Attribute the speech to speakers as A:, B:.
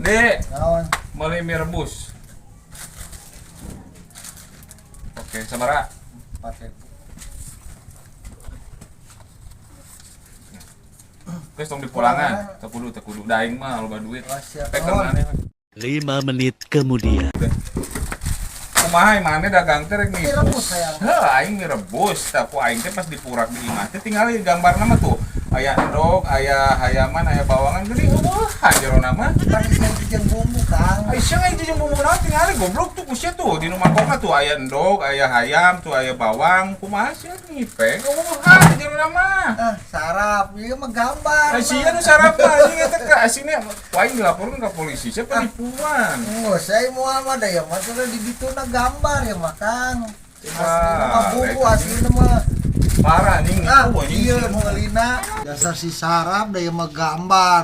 A: Dek,
B: Naon?
A: meuli mie rebus. Oke, sabaraha?
B: 4.000.
A: Geus tong dipulangan. Teu kudu da aing mah loba duit.
B: Oh, siap.
A: Peker maneh.
C: 5 menit kemudian.
A: Kumaha maneh dagang teh rek
B: Mie
A: nipu.
B: rebus sayang.
A: Heuh, aing mie rebus. Tah ku aing teh pas dipurak di imah teh tingali gambarna mah tuh. Aya endog, aya hayaman, aya bawangan geuning eueuhan jerona mah.
B: Kan isian jeung bumbu, Kang.
A: Aisyah nggak jadi bumbu naon tingali goblok tuh kusia tuh di rumah koma tuh aya endog, aya hayam, tuh aya bawang, kumaha sih ngipeng eueuhan di jerona mah.
B: Ah, sarap. Ieu mah gambar.
A: Aisyah nu sarap mah anjing eta ka asine wae dilaporkeun ka polisi sia penipuan.
B: Oh, saya moal mah da ya mah teh di dituna gambar ya mah, Kang. Asli
A: Wah,
B: mah bumbu
A: rek,
B: asli mah.
A: Parah anjing
B: Ah,
A: nipu anjing.
B: iya moalina. Dasar si sarap da ya mah gambar.